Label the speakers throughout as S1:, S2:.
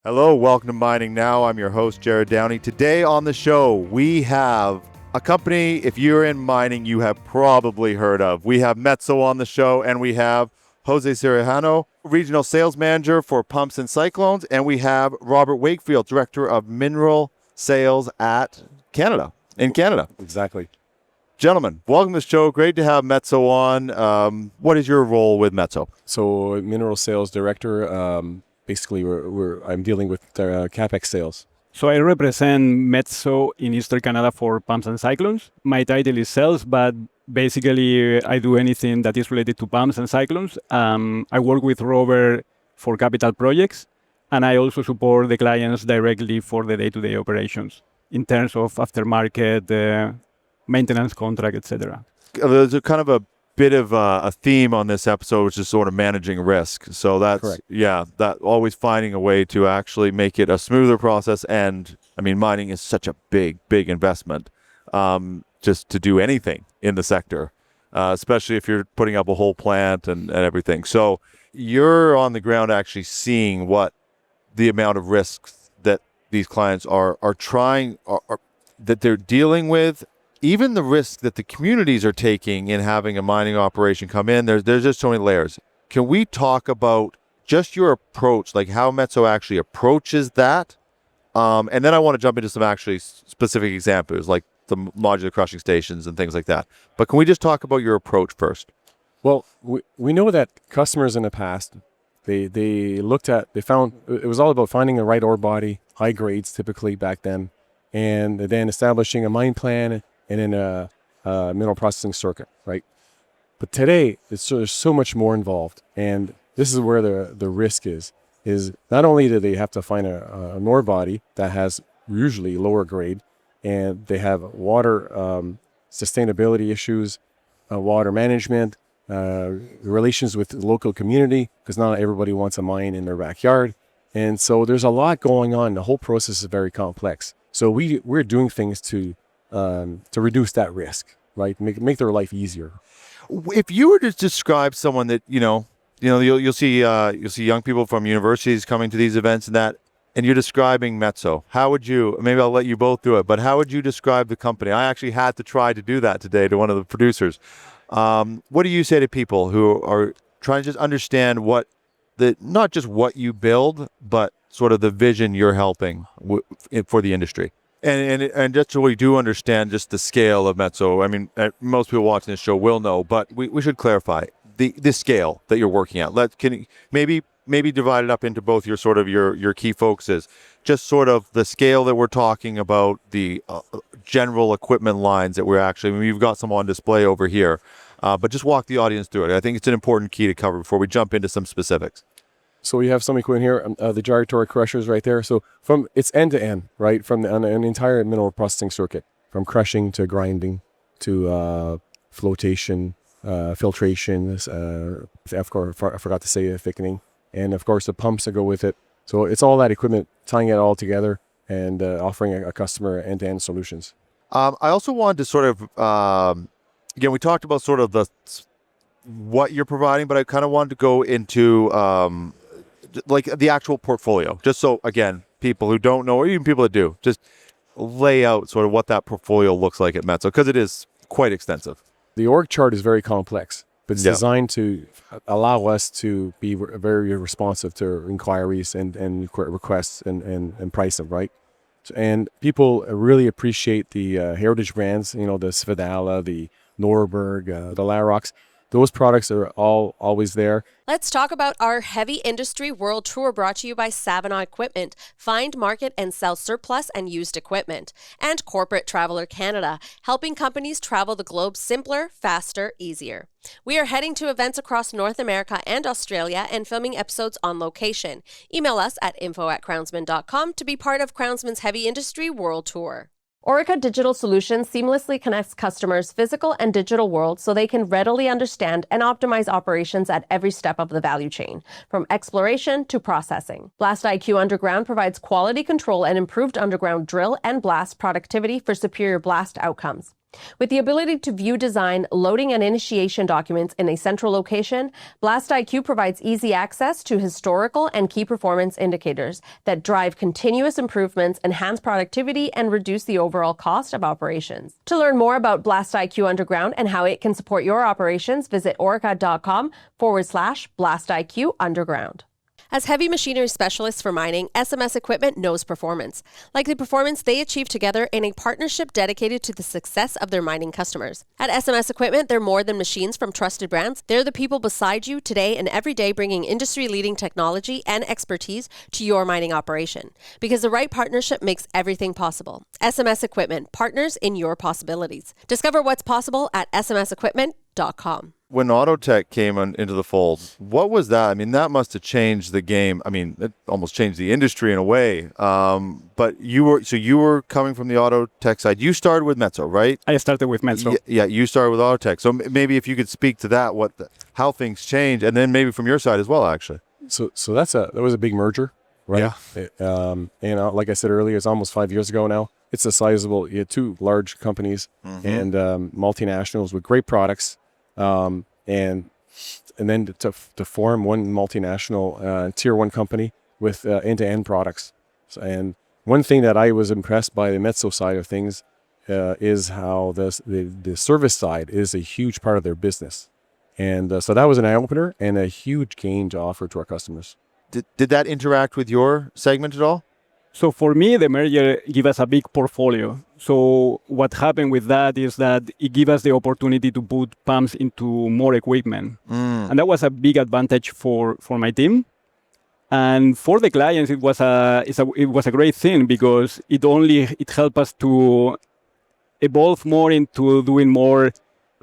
S1: Hello, welcome to Mining Now. I'm your host, Jerrod Downey. Today on the show, we have a company, if you're in mining, you have probably heard of. We have Metso on the show, and we have Jose Cirujano, Regional Sales Manager for Pumps and Cyclones, and we have Robert Wakefield, Director of Mineral Sales in Canada.
S2: Exactly.
S1: Gentlemen, welcome to the show. Great to have Metso on. What is your role with Metso?
S2: So, Mineral Sales Director, basically, I'm dealing with CapEx sales.
S3: So I represent Metso in Eastern Canada for Pumps and Cyclones. My title is sales, but basically I do anything that is related to pumps and cyclones. I work with Robert for capital projects, and I also support the clients directly for the day-to-day operations in terms of aftermarket, maintenance contract, etc.
S1: There's a kind of a bit of a theme on this episode, which is sort of managing risk. So that's
S2: correct.
S1: That always finding a way to actually make it a smoother process. And I mean, mining is such a big investment, just to do anything in the sector, especially if you're putting up a whole plant and everything. So you're on the ground actually seeing what the amount of risks that these clients are that they're dealing with. Even the risk that the communities are taking in having a mining operation come in, there's just so many layers. Can we talk about just your approach, like how Metso actually approaches that? And then I want to jump into some actually specific examples, like the modular crushing stations and things like that. But can we just talk about your approach first?
S2: Well, we know that customers in the past, they found it was all about finding the right ore body, high grades typically back then, and then establishing a mine plan and in a mineral processing circuit, right? But today, there's so much more involved, and this is where the risk is not only do they have to find an ore body that has usually lower grade, and they have water sustainability issues, water management, relations with the local community, because not everybody wants a mine in their backyard, and so there's a lot going on. The whole process is very complex. So we're doing things to reduce that risk, right? Make their life easier.
S1: If you were to describe someone that you'll see young people from universities coming to these events and you're describing Metso, how would you? Maybe I'll let you both do it, but how would you describe the company? I actually had to try to do that today to one of the producers. What do you say to people who are trying to just understand not just what you build, but sort of the vision you're helping for the industry? And just so we do understand just the scale of Metso. I mean, most people watching this show will know, but we should clarify the scale that you're working at. Maybe divide it up into both your key focuses. Just sort of the scale that we're talking about, the general equipment lines that we've got some on display over here. But just walk the audience through it. I think it's an important key to cover before we jump into some specifics.
S2: So we have some equipment here, the gyratory crushers right there. So it's end to end, right? From an entire mineral processing circuit, from crushing to grinding to flotation, filtration. Of course, I forgot to say thickening, and of course the pumps that go with it. So it's all that equipment, tying it all together and offering a customer end-to-end solutions.
S1: I also wanted to sort of, again, we talked about sort of what you're providing, but I kind of wanted to go into like the actual portfolio, just so, again, people who don't know, or even people that do, just lay out sort of what that portfolio looks like at Metso, because it is quite extensive.
S2: The org chart is very complex, but it's designed to allow us to be very responsive to inquiries and requests and price them, right? And people really appreciate the heritage brands, the Svedala, the Norberg, the Larox. Those products are always there.
S4: Let's talk about our Heavy Industry World Tour, brought to you by Savona Equipment. Find, market, and sell surplus and used equipment. And Corporate Traveler Canada, helping companies travel the globe simpler, faster, easier. We are heading to events across North America and Australia and filming episodes on location. Email us at info@crownsmen.com to be part of Crownsmen's Heavy Industry World Tour. Orica Digital Solutions seamlessly connects customers' physical and digital worlds so they can readily understand and optimize operations at every step of the value chain, from exploration to processing. Blast IQ Underground provides quality control and improved underground drill and blast productivity for superior blast outcomes. With the ability to view design, loading, and initiation documents in a central location, BlastIQ provides easy access to historical and key performance indicators that drive continuous improvements, enhance productivity, and reduce the overall cost of operations. To learn more about BlastIQ Underground and how it can support your operations, visit orica.com/BlastIQ Underground. As heavy machinery specialists for mining, SMS Equipment knows performance, like the performance they achieve together in a partnership dedicated to the success of their mining customers. At SMS Equipment, they're more than machines from trusted brands. They're the people beside you today and every day, bringing industry-leading technology and expertise to your mining operation. Because the right partnership makes everything possible. SMS Equipment, partners in your possibilities. Discover what's possible at smsequipment.com.
S1: When Autotech came into the fold, what was that? I mean, that must have changed the game. I mean, it almost changed the industry in a way. But you were coming from the Autotech side. You started with Metso, right?
S3: I started with Metso.
S1: Yeah, you started with Autotech. So maybe if you could speak to that, how things changed, and then maybe from your side as well, actually.
S2: So that was a big merger, right?
S1: Yeah.
S2: Like I said earlier, it's almost 5 years ago now. It's a sizable, two large companies and multinationals with great products. And then to form one multinational tier one company with end-to-end products. And one thing that I was impressed by the Metso side of things is how the service side is a huge part of their business. And so that was an eye-opener and a huge gain to offer to our customers.
S1: Did that interact with your segment at all?
S3: So for me, the merger gave us a big portfolio. So what happened with that is that it gave us the opportunity to put pumps into more equipment. And that was a big advantage for my team. And for the clients, it was a great thing because it helped us to evolve more into doing more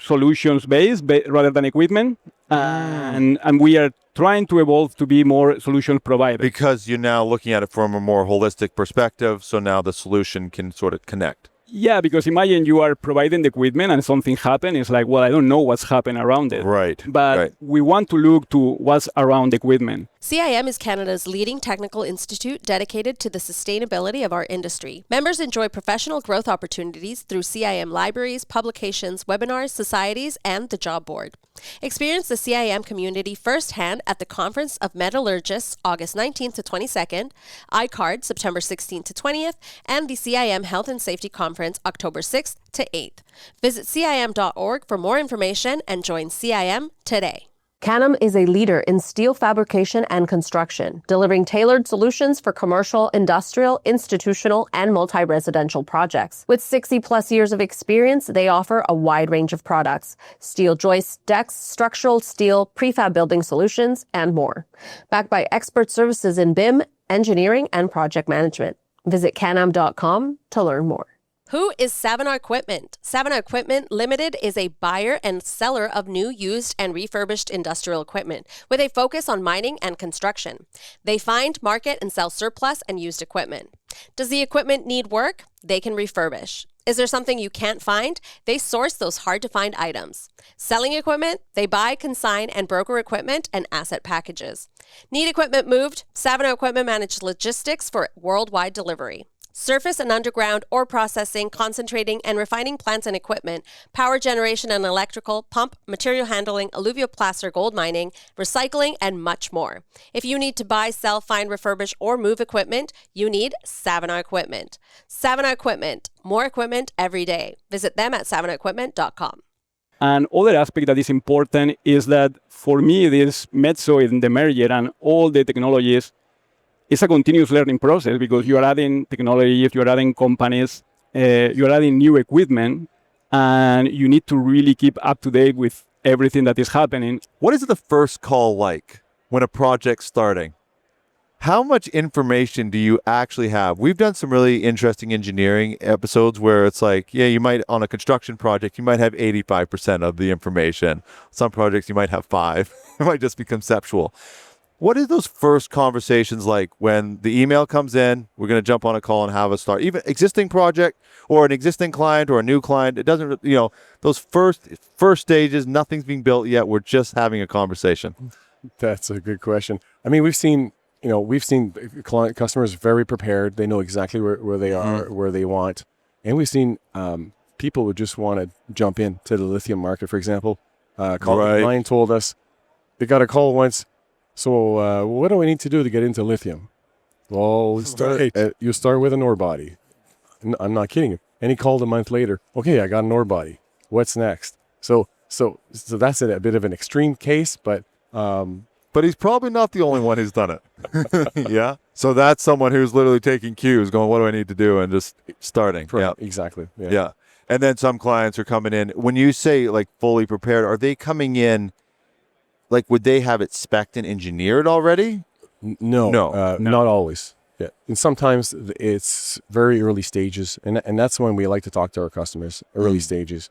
S3: solutions-based rather than equipment. And we are trying to evolve to be more solution provider.
S1: Because you're now looking at it from a more holistic perspective, so now the solution can sort of connect.
S3: Yeah, because imagine you are providing the equipment and something happens. It's like, well, I don't know what's happening around it.
S1: Right.
S3: But we want to look to what's around the equipment.
S4: CIM is Canada's leading technical institute dedicated to the sustainability of our industry. Members enjoy professional growth opportunities through CIM libraries, publications, webinars, societies, and the job board. Experience the CIM community firsthand at the Conference of Metallurgists, August 19th to 22nd, iCard, September 16th to 20th, and the CIM Health and Safety Conference, October 6th to 8th. Visit CIM.org for more information and join CIM today. Canem is a leader in steel fabrication and construction, delivering tailored solutions for commercial, industrial, institutional, and multi-residential projects. With 60-plus years of experience, they offer a wide range of products: steel joists, decks, structural steel, prefab building solutions, and more. Backed by expert services in BIM, engineering, and project management. Visit canam.com to learn more. Who is Savannah Equipment? Savannah Equipment Limited is a buyer and seller of new, used, and refurbished industrial equipment with a focus on mining and construction. They find, market, and sell surplus and used equipment. Does the equipment need work? They can refurbish. Is there something you can't find? They source those hard-to-find items. Selling equipment? They buy, consign, and broker equipment and asset packages. Need equipment moved? Savannah Equipment manages logistics for worldwide delivery. Surface and underground ore processing, concentrating and refining plants and equipment, power generation and electrical, pump, material handling, alluvial placer gold mining, recycling, and much more. If you need to buy, sell, find, refurbish, or move equipment, you need Savannah Equipment. Savannah Equipment, more equipment every day. Visit them at savannahequipment.com.
S3: And other aspect that is important is that for me, this Metso in the merger and all the technologies, it's a continuous learning process because you are adding technology, you are adding companies, you are adding new equipment, and you need to really keep up to date with everything that is happening.
S1: What is the first call like when a project's starting? How much information do you actually have? We've done some really interesting engineering episodes where it's like, yeah, you might, on a construction project, you might have 85% of the information. Some projects you might have 5. It might just be conceptual. What are those first conversations like when the email comes in, we're going to jump on a call and have a start, even existing project or an existing client or a new client? It doesn't, those first stages, nothing's being built yet. We're just having a conversation.
S2: That's a good question. I mean, we've seen customers very prepared. They know exactly where they are, where they want. And we've seen people would just want to jump into the lithium market, for example.
S1: Right.
S2: Mine told us they got a call once. So what do I need to do to get into lithium? Well, you start with an ore body. I'm not kidding you. And he called a month later. Okay, I got an ore body. What's next? So that's a bit of an extreme case, but
S1: he's probably not the only one who's done it. Yeah. So that's someone who's literally taking cues, going, "What do I need to do?" and just starting. Yeah.
S2: Exactly.
S1: Yeah. And then some clients are coming in. When you say like fully prepared, are they coming in? Like, would they have it spec'd and engineered already?
S2: No, not always. Yeah, and sometimes it's very early stages, and that's when we like to talk to our customers, early stages,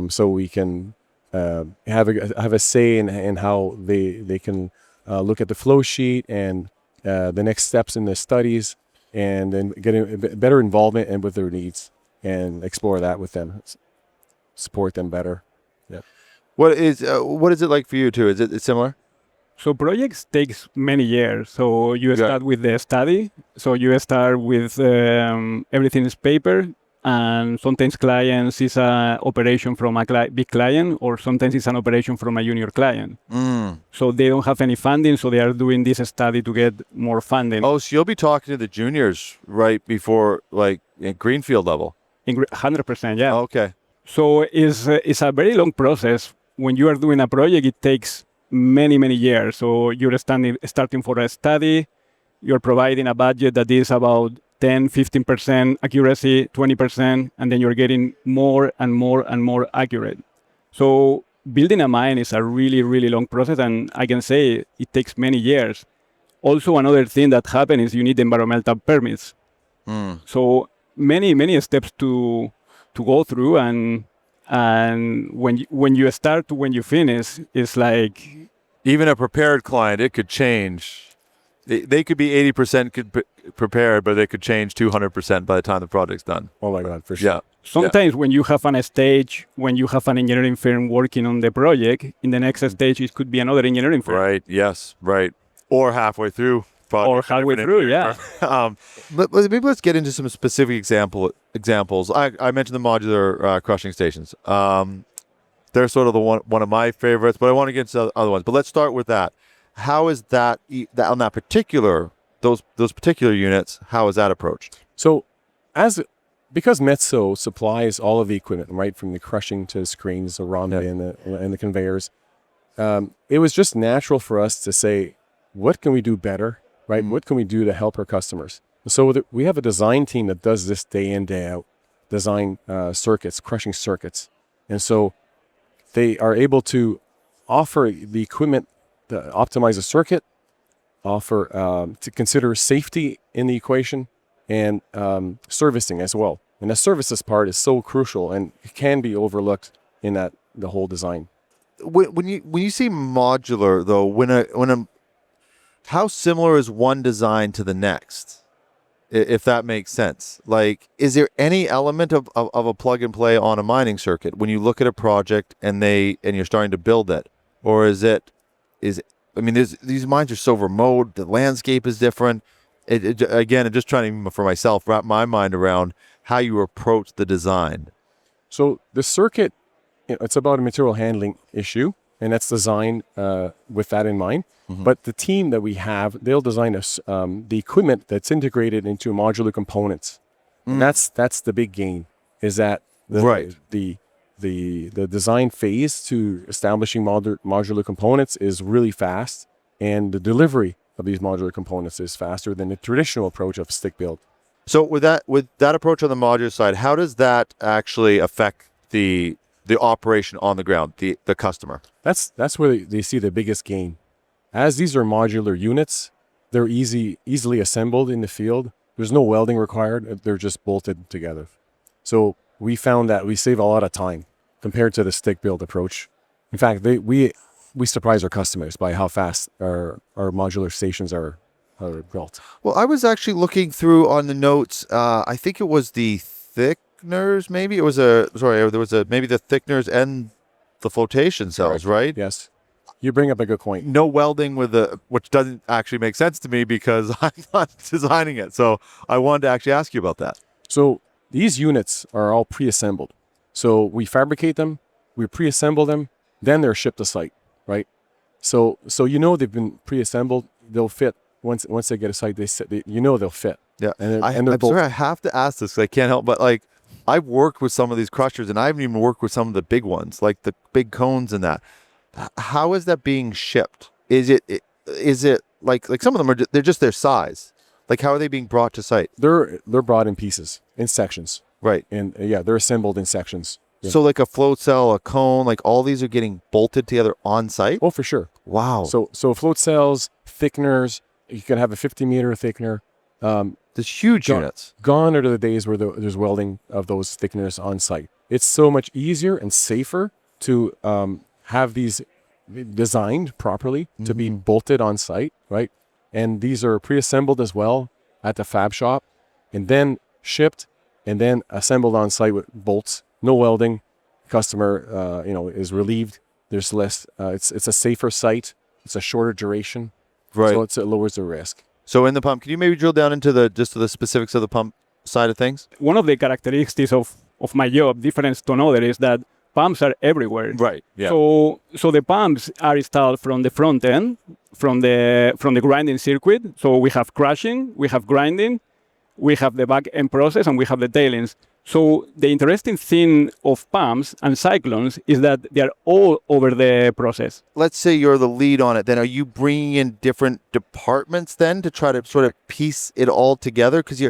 S2: so we can have a say in how they can look at the flow sheet and the next steps in the studies, and then getting a better involvement and with their needs and explore that with them, support them better. Yeah.
S1: What is it like for you too? Is it similar?
S3: So projects takes many years. So you start with the study. So you start with everything is paper, and sometimes clients is an operation from a big client, or sometimes it's an operation from a junior client. So they don't have any funding, so they are doing this study to get more funding.
S1: Oh, so you'll be talking to the juniors right before, like, at greenfield level.
S3: 100%, yeah.
S1: Okay.
S3: So it's a very long process. When you are doing a project, it takes many years. So you're starting for a study, you're providing a budget that is about 10-15% accuracy, 20%, and then you're getting more and more accurate. So building a mine is a really long process, and I can say it takes many years. Also, another thing that happens is you need environmental permits. So many steps to go through, and when you start to when you finish, it's like,
S1: even a prepared client, it could change. They could be 80% prepared, but they could change 200% by the time the project's done.
S2: Oh my God, for sure.
S1: Yeah.
S3: Sometimes when you have a stage, when you have an engineering firm working on the project, in the next stage it could be another engineering firm.
S1: Right. Yes. Right. Or halfway through.
S3: Or halfway through, yeah.
S1: But maybe let's get into some specific examples. I mentioned the modular crushing stations. They're sort of one of my favorites, but I want to get into other ones. But let's start with that. How is that on that particular those particular units? How is that approached?
S2: So, because Metso supplies all of the equipment, right, from the crushing to the screens, the raw and the conveyors, it was just natural for us to say, what can we do better, right? What can we do to help our customers? So we have a design team that does this day in, day out, design circuits, crushing circuits, and so they are able to offer the equipment to optimize a circuit, offer to consider safety in the equation, and servicing as well. And the services part is so crucial and can be overlooked in the whole design.
S1: When you see modular though, how similar is one design to the next? If that makes sense. Like, is there any element of a plug and play on a mining circuit when you look at a project and you're starting to build it? Or these mines are so remote, the landscape is different. I'm just trying to, for myself, wrap my mind around how you approach the design.
S2: So the circuit, it's about a material handling issue, and that's designed with that in mind. But the team that we have, they'll design the equipment that's integrated into modular components. And that's the big gain, is that the design phase to establishing modular components is really fast, and the delivery of these modular components is faster than the traditional approach of stick build.
S1: So with that approach on the modular side, how does that actually affect the operation on the ground, the customer?
S2: That's where they see the biggest gain. As these are modular units, they're easily assembled in the field. There's no welding required. They're just bolted together. So we found that we save a lot of time compared to the stick build approach. In fact, we surprise our customers by how fast our modular stations are built.
S1: Well, I was actually looking through on the notes. I think it was the thickeners, maybe it was maybe the thickeners and the flotation cells, right?
S2: Yes. You bring up a good point.
S1: No welding which doesn't actually make sense to me because I'm not designing it. So I wanted to actually ask you about that.
S2: So these units are all pre-assembled. So we fabricate them, we pre-assemble them, then they're shipped to site, right? So they've been pre-assembled. They'll fit once they get a site. They'll fit.
S1: Yeah.
S2: And
S1: I'm sorry, I have to ask this 'cause I can't help but like I've worked with some of these crushers and I haven't even worked with some of the big ones, like the big cones and that. How is that being shipped? Is it like some of them they're just their size? Like how are they being brought to site?
S2: They're brought in pieces, in sections.
S1: Right.
S2: And they're assembled in sections. Yeah.
S1: So like a float cell, a cone, like all these are getting bolted together on site?
S2: Oh, for sure.
S1: Wow.
S2: So float cells, thickeners, you can have a 50-meter thickener.
S1: There's huge units.
S2: Gone are the days where there's welding of those thickeners on site. It's so much easier and safer to have these designed properly to be bolted on site, right? And these are pre-assembled as well at the fab shop and then shipped and then assembled on site with bolts. No welding. Customer, is relieved. There's less. It's a safer site. It's a shorter duration.
S1: Right.
S2: So it lowers the risk.
S1: So in the pump, can you maybe drill down into the specifics of the pump side of things?
S3: One of the characteristics of my job, different to another, is that pumps are everywhere.
S1: Right. Yeah.
S3: So the pumps are installed from the front end, from the grinding circuit. So we have crushing, we have grinding, we have the back end process, and we have the tailings. So the interesting thing of pumps and cyclones is that they are all over the process.
S1: Let's say you're the lead on it. Then are you bringing in different departments then to try to sort of piece it all together? Because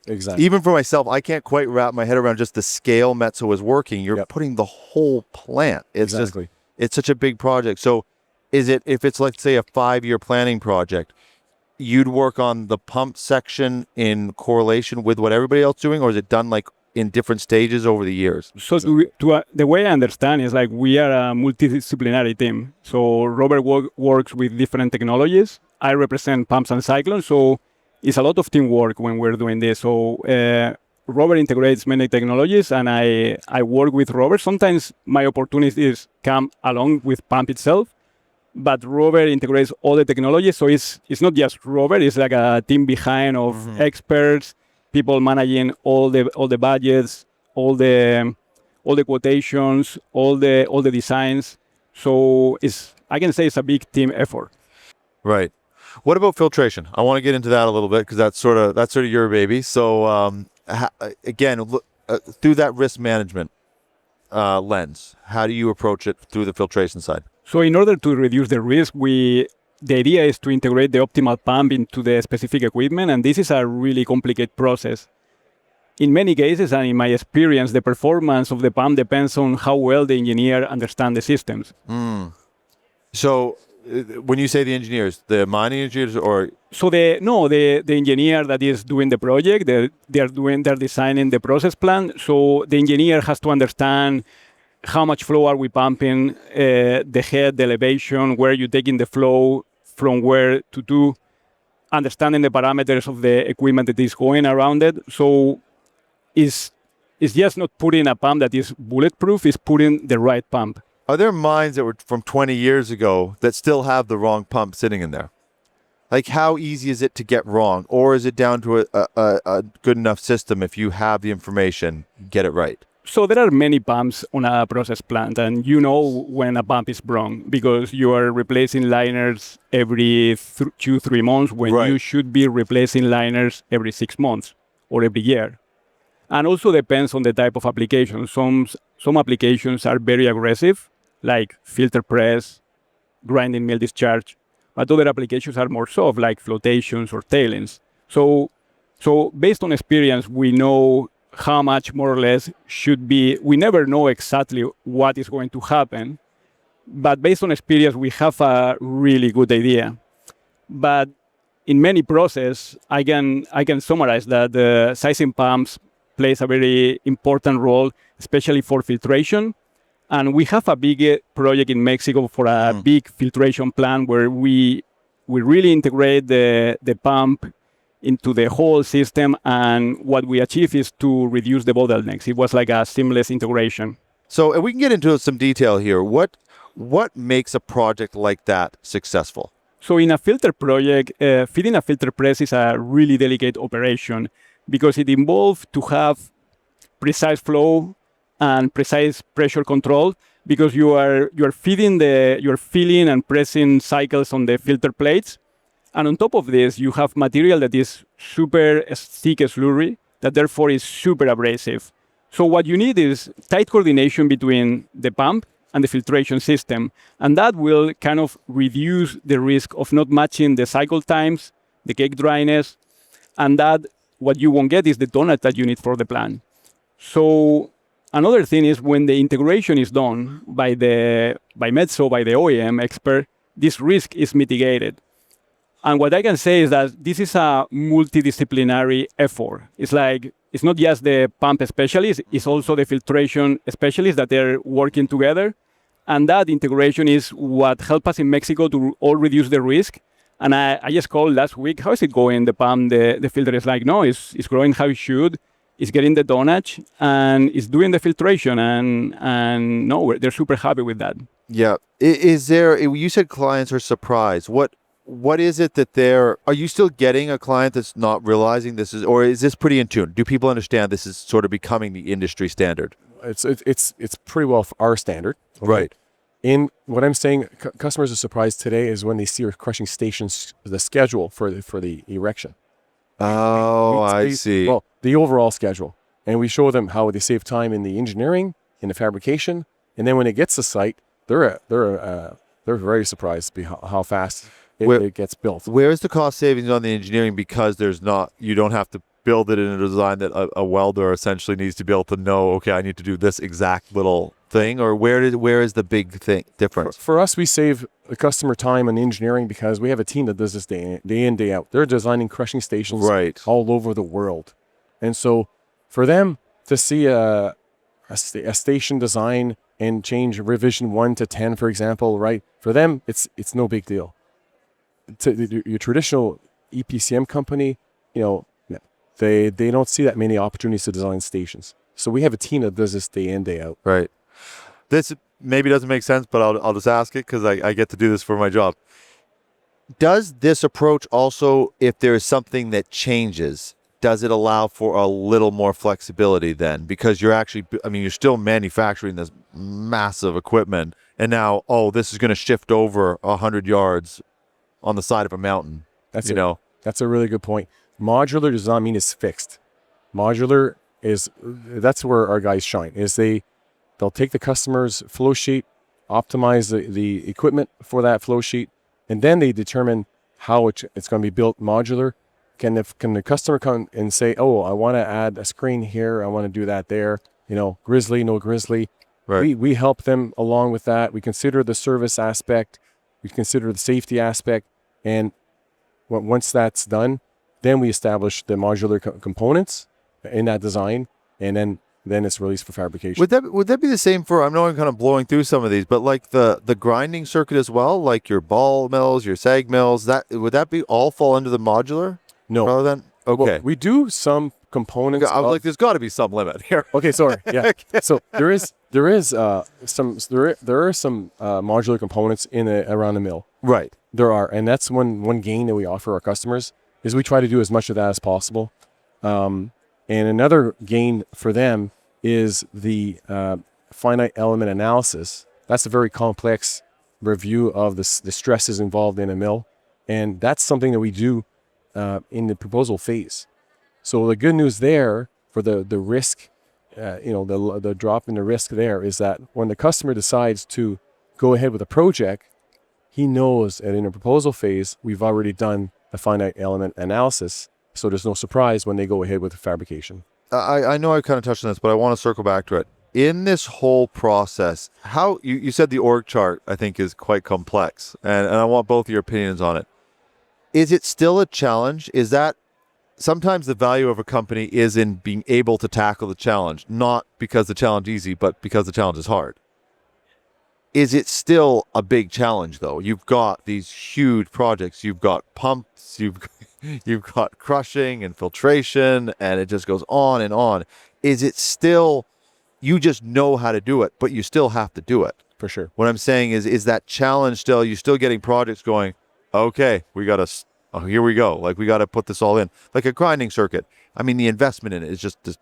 S2: Exactly.
S1: Even for myself, I can't quite wrap my head around just the scale Metso is working. You're putting the whole plant. It's
S2: exactly.
S1: It's such a big project. So if it's let's say a 5-year planning project, you'd work on the pump section in correlation with what everybody else is doing, or is it done like in different stages over the years?
S3: So the way I understand is like we are a multidisciplinary team. So Robert works with different technologies. I represent pumps and cyclones. So it's a lot of teamwork when we're doing this. So Robert integrates many technologies and I work with Robert. Sometimes my opportunities come along with pump itself. But Robert integrates all the technology, so it's not just Robert. It's like a team behind of experts, people managing all the budgets, all the quotations, all the designs. So I can say it's a big team effort.
S1: Right. What about filtration? I want to get into that a little bit because that's sort of your baby. So again, through that risk management lens, how do you approach it through the filtration side?
S3: So in order to reduce the risk, the idea is to integrate the optimal pump into the specific equipment, and this is a really complicated process. In many cases, and in my experience, the performance of the pump depends on how well the engineer understands the systems.
S1: So when you say the engineers, the mining engineers or...
S3: So the engineer that is doing the project, they're designing the process plan. So the engineer has to understand how much flow are we pumping, the head, the elevation, where you're taking the flow, from where to do, understanding the parameters of the equipment that is going around it. So it's just not putting a pump that is bulletproof, it's putting the right pump.
S1: Are there mines that were from 20 years ago that still have the wrong pump sitting in there? Like how easy is it to get wrong? Or is it down to a good enough system if you have the information, get it right?
S3: So there are many pumps on a process plant, and you know when a pump is wrong because you are replacing liners every 2-3 months when you should be replacing liners every 6 months or every year. And also depends on the type of application. Some applications are very aggressive, like filter press, grinding mill discharge, but other applications are more soft, like flotations or tailings. So based on experience, we know how much more or less should be. We never know exactly what is going to happen, but based on experience, we have a really good idea. But in many processes, I can summarize that the sizing pumps plays a very important role, especially for filtration. And we have a big project in Mexico for a big filtration plant where we really integrate the pump into the whole system, and what we achieve is to reduce the bottlenecks. It was like a seamless integration.
S1: So we can get into some detail here. What makes a project like that successful?
S3: So in a filter project, feeding a filter press is a really delicate operation because it involves to have precise flow, and precise pressure control, because you're feeling and pressing cycles on the filter plates. And on top of this, you have material that is super thick slurry, that therefore is super abrasive. So what you need is tight coordination between the pump and the filtration system. And that will kind of reduce the risk of not matching the cycle times, the cake dryness, and that what you won't get is the tonnage that you need for the plant. So another thing is when the integration is done by Metso, by the OEM expert, this risk is mitigated. And what I can say is that this is a multidisciplinary effort. It's like, it's not just the pump specialist, it's also the filtration specialists that they're working together. And that integration is what helped us in Mexico to all reduce the risk. And I just called last week, how is it going? The pump, the filter is like, no, it's growing how it should. It's getting the tonnage and it's doing the filtration. And no, they're super happy with that.
S1: Yeah. Is there, you said clients are surprised. What is it that are you still getting a client that's not realizing this is, or is this pretty in tune? Do people understand this is sort of becoming the industry standard?
S2: It's pretty well our standard. Okay?
S1: Right.
S2: In what I'm saying, customers are surprised today is when they see our crushing stations, the schedule for the erection.
S1: Oh, I see.
S2: Well, the overall schedule. And we show them how they save time in the engineering, in the fabrication, and then when it gets to site, they're very surprised by how fast it gets built.
S1: Where is the cost savings on the engineering? Because you don't have to build it in a design that a welder essentially needs to be able to know, okay, I need to do this exact little thing, or where is the big difference?
S2: For us, we save the customer time and engineering because we have a team that does this day in, day out. They're designing crushing stations all over the world. And so for them to see a station design and change revision 1 to 10, for example, right? For them, it's no big deal. To your traditional EPCM company, they don't see that many opportunities to design stations. So we have a team that does this day in, day out.
S1: Right. This maybe doesn't make sense, but I'll just ask it because I get to do this for my job. Does this approach also, if there is something that changes, does it allow for a little more flexibility then? Because you're still manufacturing this massive equipment, and now, this is going to shift over 100 yards on the side of a mountain. That's
S2: a really good point. Modular does not mean it's fixed. Modular that's where our guys shine. They'll take the customer's flow sheet, optimize the equipment for that flow sheet, and then they determine how it's going to be built modular. Can the customer come and say, oh, I want to add a screen here, I want to do that there, grizzly, no grizzly.
S1: Right.
S2: We help them along with that. We consider the service aspect, we consider the safety aspect, and once that's done, then we establish the modular components in that design, and then it's released for fabrication.
S1: Would that be the same for, I know I'm kind of blowing through some of these, but like the grinding circuit as well, like your ball mills, your sag mills, would that be all fall under the modular?
S2: No.
S1: Rather than, okay.
S2: Well, we do some components.
S1: I was like, there's got to be some limit here.
S2: Okay, sorry. Yeah. So there are some modular components around the mill.
S1: Right.
S2: There are, and that's one gain that we offer our customers is we try to do as much of that as possible. And another gain for them is the finite element analysis. That's a very complex review of the stresses involved in a mill, and that's something that we do in the proposal phase. So the good news there for the risk, the drop in the risk there is that when the customer decides to go ahead with a project, he knows that in a proposal phase, we've already done the finite element analysis. So there's no surprise when they go ahead with the fabrication.
S1: I know I kind of touched on this, but I want to circle back to it. In this whole process, how you said the org chart, I think, is quite complex, and I want both of your opinions on it. Is it still a challenge? Is that sometimes the value of a company is in being able to tackle the challenge, not because the challenge is easy, but because the challenge is hard? Is it still a big challenge, though? You've got these huge projects. You've got pumps. You've got crushing and filtration, and it just goes on and on. Is it still, you just know how to do it, but you still have to do it?
S2: For sure.
S1: What I'm saying is that challenge still, you're still getting projects going, okay, here we go. Like, we got to put this all in. Like a grinding circuit. I mean, the investment in it is just this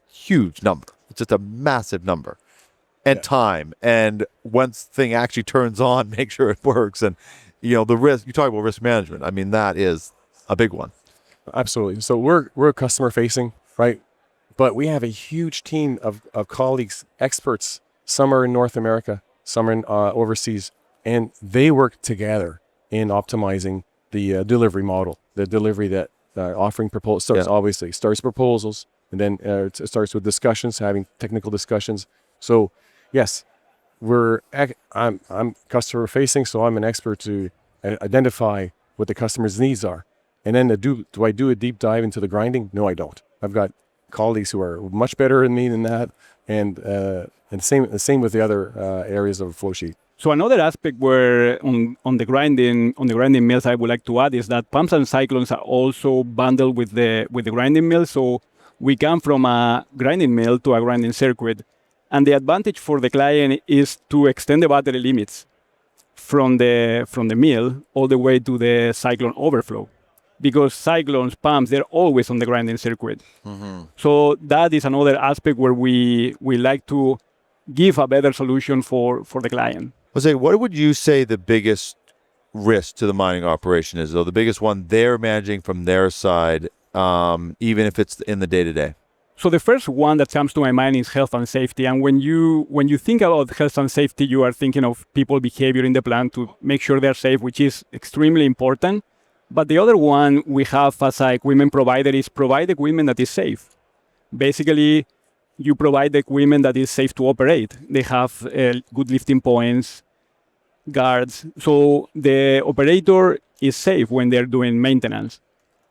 S1: huge number. It's just a massive number. And time. And once thing actually turns on, make sure it works. And, the risk, you talk about risk management. I mean, that is a big one.
S2: Absolutely. So we're customer facing, right? But we have a huge team of colleagues, experts. Some are in North America, some are in overseas, and they work together in optimizing the delivery model, the delivery that offering proposals obviously starts proposals, and then it starts with discussions, having technical discussions. So yes, I'm customer facing, so I'm an expert to identify what the customer's needs are. And then do I do a deep dive into the grinding? No, I don't. I've got colleagues who are much better than me than that, and same with the other areas of a flow sheet.
S3: So another aspect where on the grinding mills I would like to add is that pumps and cyclones are also bundled with the grinding mill. So we come from a grinding mill to a grinding circuit, and the advantage for the client is to extend the battery limits from the mill all the way to the cyclone overflow. Because cyclones, pumps, they're always on the grinding circuit. Mm-hmm. So that is another aspect where we like to give a better solution for the client.
S1: Jose, what would you say the biggest risk to the mining operation is, though? The biggest one they're managing from their side, even if it's in the day-to-day?
S3: So the first one that comes to my mind is health and safety. And when you think about health and safety, you are thinking of people behavior in the plant to make sure they're safe, which is extremely important. But the other one we have as an equipment provider is provide equipment that is safe. Basically, you provide the equipment that is safe to operate. They have good lifting points, guards. So the operator is safe when they're doing maintenance.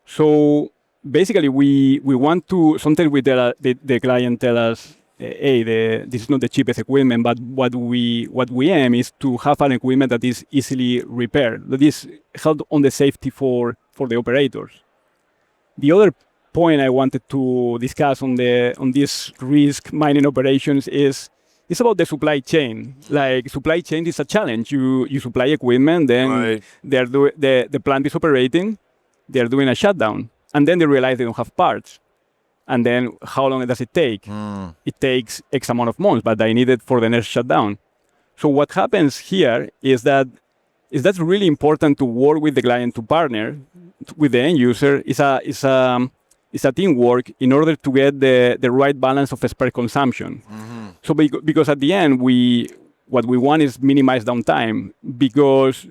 S3: So basically, we want to, sometimes the client tell us, hey, this is not the cheapest equipment, but what we aim is to have an equipment that is easily repaired, that is held on the safety for the operators. The other point I wanted to discuss on this risk mining operations is about the supply chain. Like, supply chain is a challenge. You supply equipment, then the plant is operating, they're doing a shutdown, and then they realize they don't have parts. And then how long does it take? It takes X amount of months, but I need it for the next shutdown. So what happens here is that's really important to work with the client, to partner with the end user. It's a teamwork in order to get the right balance of spare consumption. Mm-hmm. So because at the end, what we want is minimize downtime, because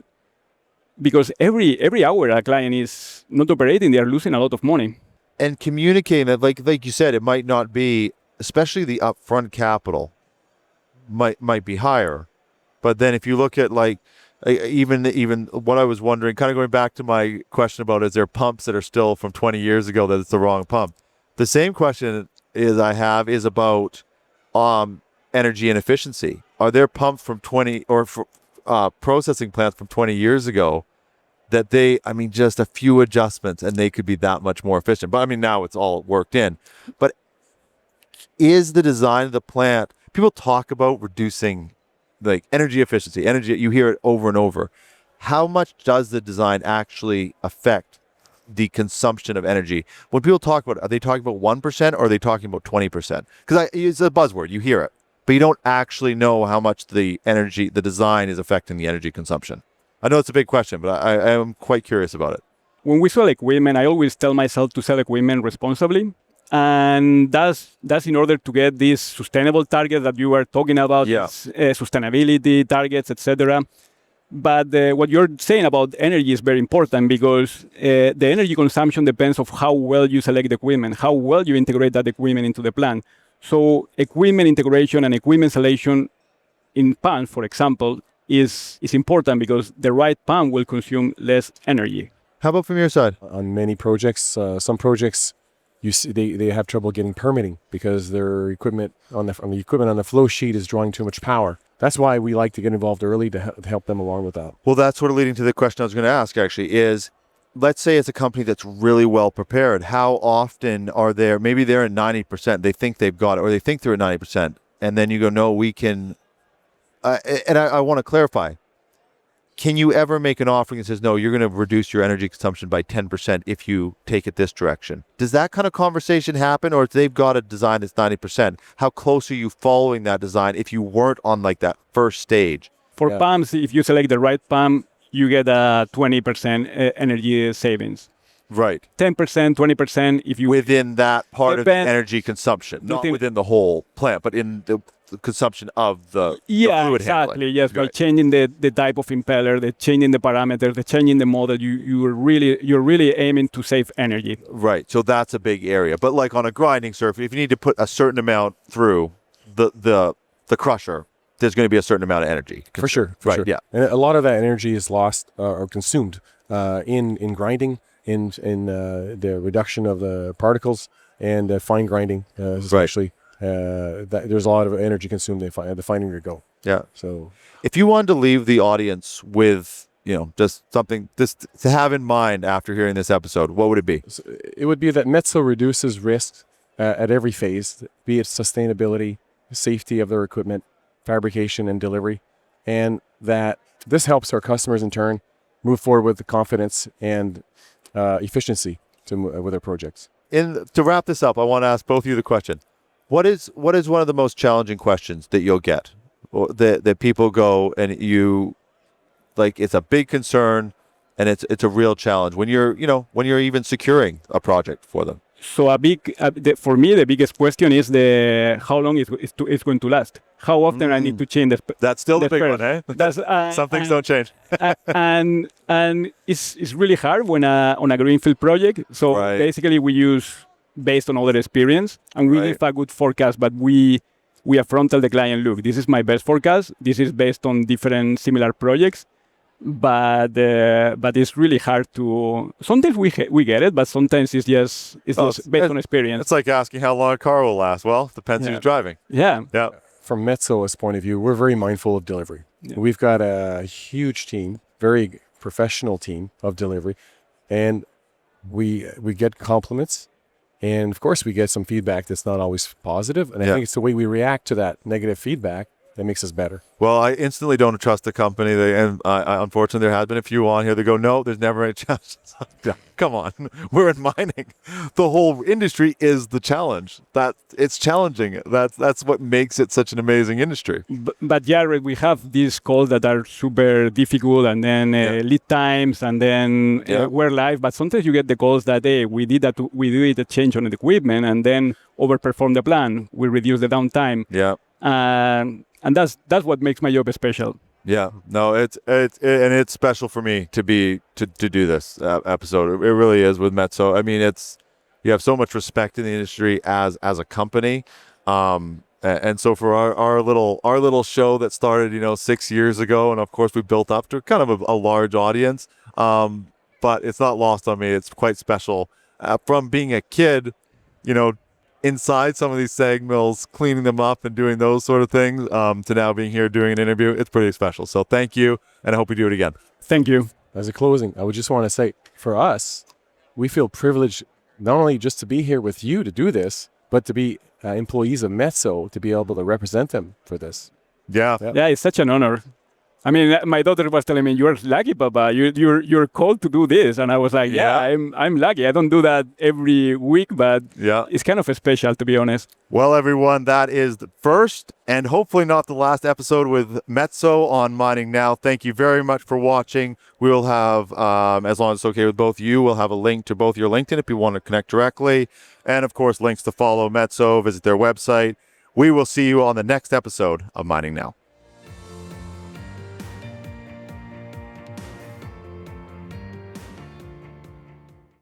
S3: every hour a client is not operating, they are losing a lot of money.
S1: And communicating that, like you said, it might not be, especially the upfront capital might be higher. But then if you look at even what I was wondering, kind of going back to my question about, is there pumps that are still from 20 years ago that it's the wrong pump? The same question is about energy inefficiency. Are there pumps from 20 or processing plants from 20 years ago that just a few adjustments and they could be that much more efficient? But now it's all worked in. But is the design of the plant, people talk about reducing energy efficiency, you hear it over and over. How much does the design actually affect the consumption of energy? When people talk about it, are they talking about 1% or are they talking about 20%? Because it's a buzzword, you hear it, but you don't actually know how much the design is affecting the energy consumption. I know it's a big question, but I am quite curious about it.
S3: When we sell equipment, I always tell myself to sell equipment responsibly. And that's in order to get these sustainable targets that you are talking about, sustainability targets, etc. But what you're saying about energy is very important, because the energy consumption depends on how well you select the equipment, how well you integrate that equipment into the plant. So equipment integration and equipment selection in pumps, for example, is important, because the right pump will consume less energy.
S1: How about from your side?
S2: On many projects, some projects, you see they have trouble getting permitting because their equipment on the flow sheet is drawing too much power. That's why we like to get involved early to help them along with that.
S1: Well, that's sort of leading to the question I was going to ask, actually, is, let's say it's a company that's really well prepared. How often are there, maybe they're at 90%, they think they've got it, or they think they're at 90%, and then you go, no, we can... and I want to clarify, can you ever make an offering that says, no, you're going to reduce your energy consumption by 10% if you take it this direction? Does that kind of conversation happen? Or if they've got a design that's 90%, how close are you following that design if you weren't on like that first stage?
S3: For pumps, if you select the right pump, you get a 20% energy savings.
S1: Right.
S3: 10%, 20% if you...
S1: Within that part of the energy consumption, not within the whole plant, but in the consumption of the fluid
S3: exactly.
S1: handling.
S3: Yes, by changing the type of impeller, the changing the parameters, the changing the model, you're really aiming to save energy.
S1: Right. So that's a big area. But like on a grinding surface, if you need to put a certain amount through the crusher, there's going to be a certain amount of energy.
S2: For sure.
S1: Right. Yeah.
S2: And a lot of that energy is lost or consumed in grinding, in the reduction of the particles, and fine grinding, especially. There's a lot of energy consumed at the finer you go.
S1: Yeah.
S2: So,
S1: if you wanted to leave the audience with, just something just to have in mind after hearing this episode, what would it be?
S2: it would be that Metso reduces risks at every phase, be it sustainability, safety of their equipment, fabrication, and delivery, and that this helps our customers in turn move forward with the confidence and efficiency with their projects.
S1: To wrap this up, I want to ask both of you the question. What is one of the most challenging questions that you'll get, or that people go and you, like, it's a big concern and it's a real challenge when you're even securing a project for them?
S3: So for me, the biggest question is how long it's going to last. How often I need to change the
S1: That's still the big one, eh? Some things don't change.
S3: and it's really hard when on a greenfield project. So basically we use based on other experience, and we give a good forecast, but we upfront tell the client, look, this is my best forecast. This is based on different similar projects. But it's really hard to. Sometimes we get it, but sometimes it's just based on experience.
S1: It's like asking how long a car will last. Well, depends who's driving.
S3: Yeah.
S2: From Metso's point of view, we're very mindful of delivery. Yeah. We've got a huge team, very professional team of delivery, and we get compliments, and of course we get some feedback that's not always positive. And I think it's the way we react to that negative feedback that makes us better. Well,
S1: I instantly don't trust the company. Unfortunately, there has been a few on here that go, no, there's never any challenge. Come on. We're in mining. The whole industry is the challenge. It's challenging. That's what makes it such an amazing industry.
S3: But Jerrod, we have these calls that are super difficult, and then lead times, and then we're live. But sometimes you get the calls that, hey, we did a change on the equipment, and then overperform the plan. We reduce the downtime.
S1: Yeah.
S3: And that's what makes my job special.
S1: Yeah, no, it's special for me to do this episode. It really is with Metso. I mean, you have so much respect in the industry as a company, and so for our little show that started 6 years ago, and of course we built up to kind of a large audience. But it's not lost on me. It's quite special from being a kid, inside some of these sag mills, cleaning them up and doing those sort of things, to now being here doing an interview. It's pretty special. So thank you, and I hope we do it again.
S3: Thank you.
S2: As a closing, I would just want to say, for us, we feel privileged not only just to be here with you to do this, but to be employees of Metso, to be able to represent them for this.
S1: Yeah,
S3: it's such an honor. I mean, my daughter was telling me, "You're lucky, Papa. You're called to do this," and I was like, "Yeah, I'm lucky. I don't do that every week, but it's kind of special, to be honest."
S1: Well, everyone, that is the first and hopefully not the last episode with Metso on Mining Now. Thank you very much for watching. We will have, as long as it's okay with both you, we'll have a link to both your LinkedIn if you want to connect directly, and of course, links to follow Metso, visit their website. We will see you on the next episode of Mining Now.